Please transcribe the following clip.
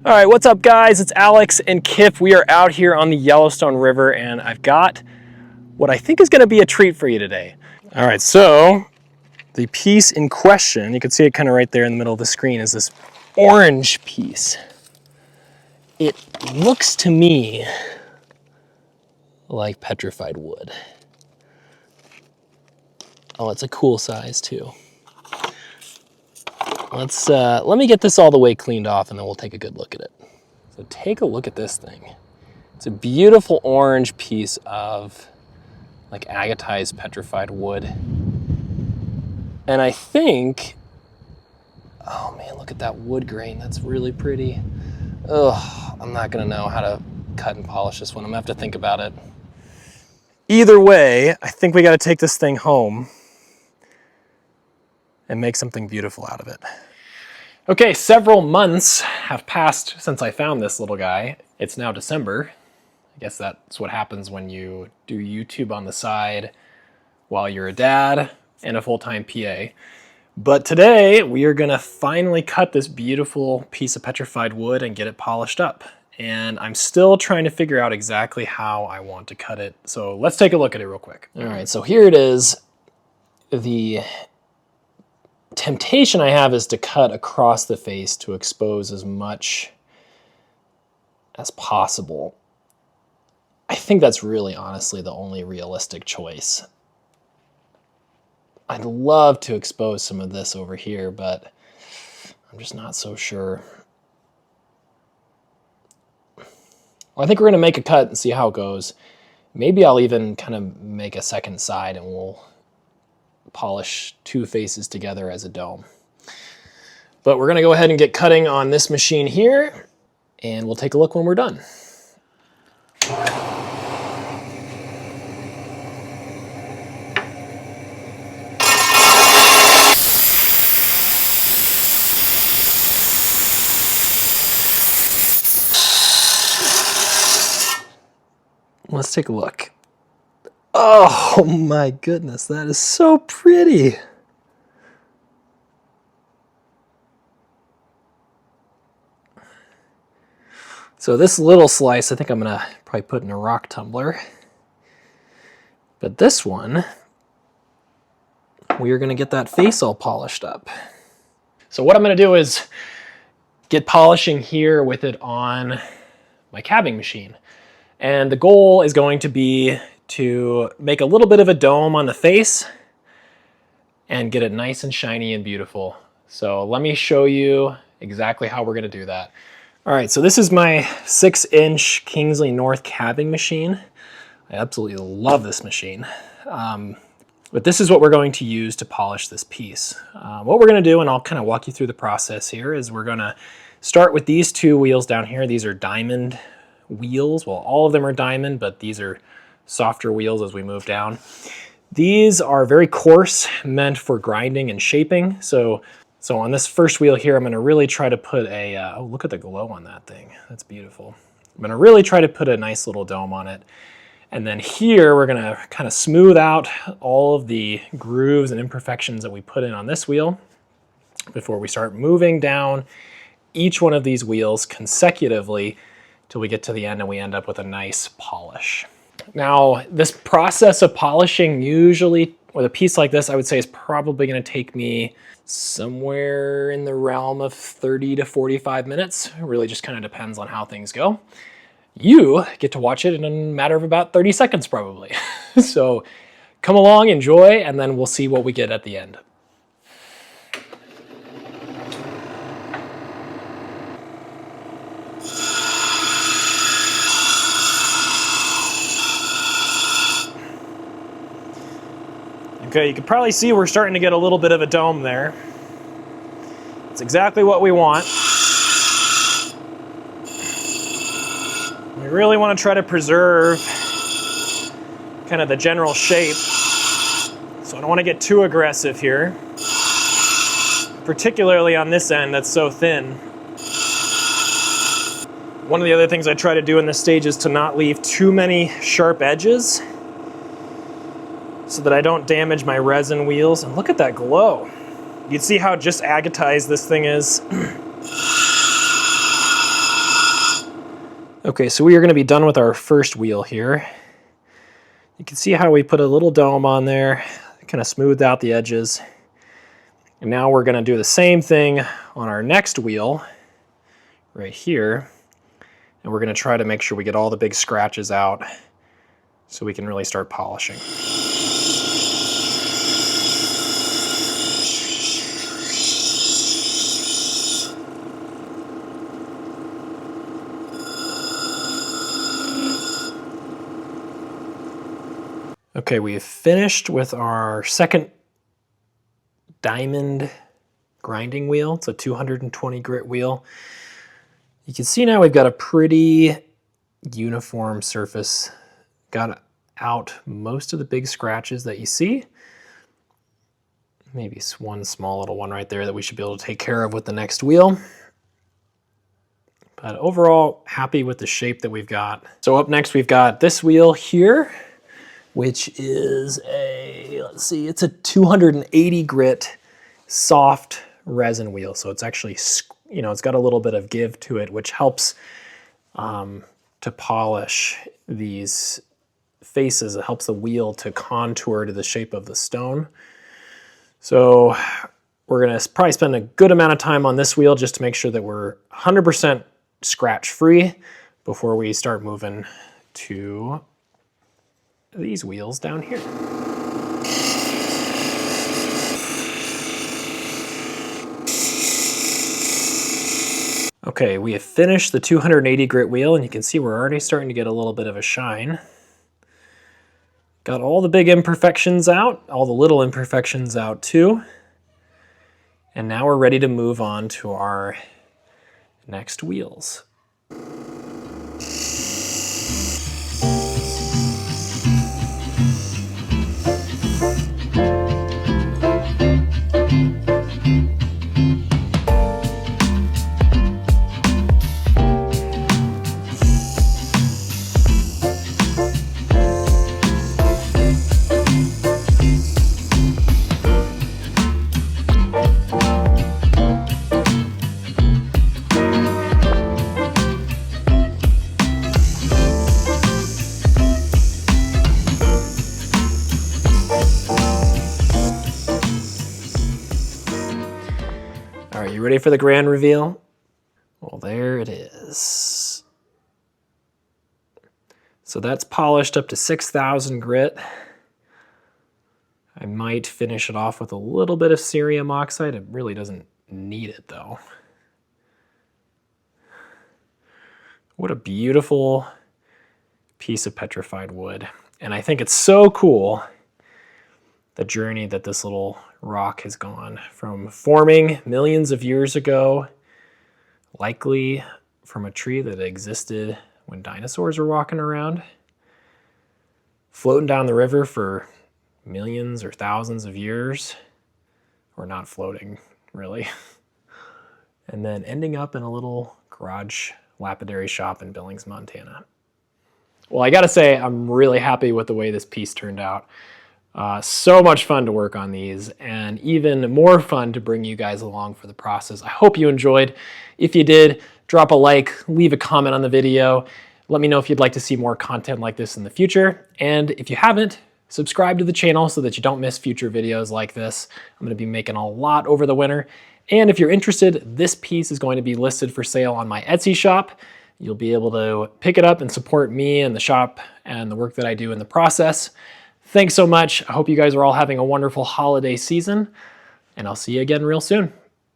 All right, what's up guys? It's Alex and Kip. We are out here on the Yellowstone River and I've got what I think is gonna be a treat for you today. All right, so the piece in question, you can see it kind of right there in the middle of the screen, is this orange piece. It looks to me like petrified wood. Oh, it's a cool size too. Let me get this all the way cleaned off and then we'll take a good look at it. So take a look at this thing. It's a beautiful orange piece of like agatized petrified wood. And I think, oh man, look at that wood grain. That's really pretty. Ugh, I'm not gonna know how to cut and polish this one. I'm gonna have to think about it. Either way, I think we gotta take this thing home and make something beautiful out of it. Okay, several months have passed since I found this little guy. It's now December. I guess that's what happens when you do YouTube on the side while you're a dad and a full-time PA. But today we are gonna finally cut this beautiful piece of petrified wood and get it polished up. And I'm still trying to figure out exactly how I want to cut it. So let's take a look at it real quick. All right, so here it is. The temptation I have is to cut across the face to expose as much as possible. I think that's really honestly the only realistic choice. I'd love to expose some of this over here, but I'm just not so sure. Well, I think we're gonna make a cut and see how it goes. Maybe I'll even kind of make a second side and we'll polish two faces together as a dome. But we're gonna go ahead and get cutting on this machine here and we'll take a look when we're done. Let's take a look. Oh my goodness, that is so pretty. So this little slice, I think I'm gonna probably put in a rock tumbler. But this one, we are gonna get that face all polished up. So what I'm gonna do is get polishing here with it on my cabbing machine. And the goal is going to be to make a little bit of a dome on the face and get it nice and shiny and beautiful. So let me show you exactly how we're gonna do that. All right, so this is my 6-inch Kingsley North cabbing machine. I absolutely love this machine. But this is what we're going to use to polish this piece. What we're gonna do, and I'll kind of walk you through the process here, is we're gonna start with these two wheels down here. These are diamond wheels. Well, all of them are diamond, but these are softer wheels as we move down. These are very coarse, meant for grinding and shaping. So on this first wheel here, I'm gonna really try to put a, oh, look at the glow on that thing. That's beautiful. I'm gonna really try to put a nice little dome on it. And then here, we're gonna kind of smooth out all of the grooves and imperfections that we put in on this wheel before we start moving down each one of these wheels consecutively till we get to the end and we end up with a nice polish. Now, this process of polishing usually, with a piece like this, I would say is probably gonna take me somewhere in the realm of 30 to 45 minutes. It really just kind of depends on how things go. You get to watch it in a matter of about 30 seconds probably. So come along, enjoy, and then we'll see what we get at the end. Okay, you can probably see we're starting to get a little bit of a dome there. It's exactly what we want. We really want to try to preserve kind of the general shape. So I don't want to get too aggressive here. Particularly on this end that's so thin. One of the other things I try to do in this stage is to not leave too many sharp edges so that I don't damage my resin wheels. And look at that glow. You can see how just agatized this thing is. Okay, so we are going to be done with our first wheel here. You can see how we put a little dome on there, kind of smoothed out the edges. And now we're going to do the same thing on our next wheel right here. And we're going to try to make sure we get all the big scratches out so we can really start polishing. Okay, we have finished with our second diamond grinding wheel. It's a 220 grit wheel. You can see now we've got a pretty uniform surface. Got out most of the big scratches that you see. Maybe one small little one right there that we should be able to take care of with the next wheel. But overall, happy with the shape that we've got. So up next, we've got this wheel here, which is a, let's see, it's a 280 grit soft resin wheel. So it's actually, you know, it's got a little bit of give to it, which helps to polish these faces. It helps the wheel to contour to the shape of the stone. So we're gonna probably spend a good amount of time on this wheel just to make sure that we're 100% scratch free before we start moving to these wheels down here. Okay, we have finished the 280 grit wheel, and you can see we're already starting to get a little bit of a shine. Got all the big imperfections out, all the little imperfections out too. And now we're ready to move on to our next wheels. All right, you ready for the grand reveal? Well, there it is. So that's polished up to 6,000 grit. I might finish it off with a little bit of cerium oxide. It really doesn't need it though. What a beautiful piece of petrified wood. And I think it's so cool, the journey that this little rock has gone from forming millions of years ago, likely from a tree that existed when dinosaurs were walking around, floating down the river for millions or thousands of years, or not floating really, and then ending up in a little garage lapidary shop in Billings, Montana. Well, I gotta say, I'm really happy with the way this piece turned out. So much fun to work on these, and even more fun to bring you guys along for the process. I hope you enjoyed. If you did, drop a like, leave a comment on the video. Let me know if you'd like to see more content like this in the future. And if you haven't, subscribe to the channel so that you don't miss future videos like this. I'm gonna be making a lot over the winter. And if you're interested, this piece is going to be listed for sale on my Etsy shop. You'll be able to pick it up and support me and the shop and the work that I do in the process. Thanks so much. I hope you guys are all having a wonderful holiday season, and I'll see you again real soon.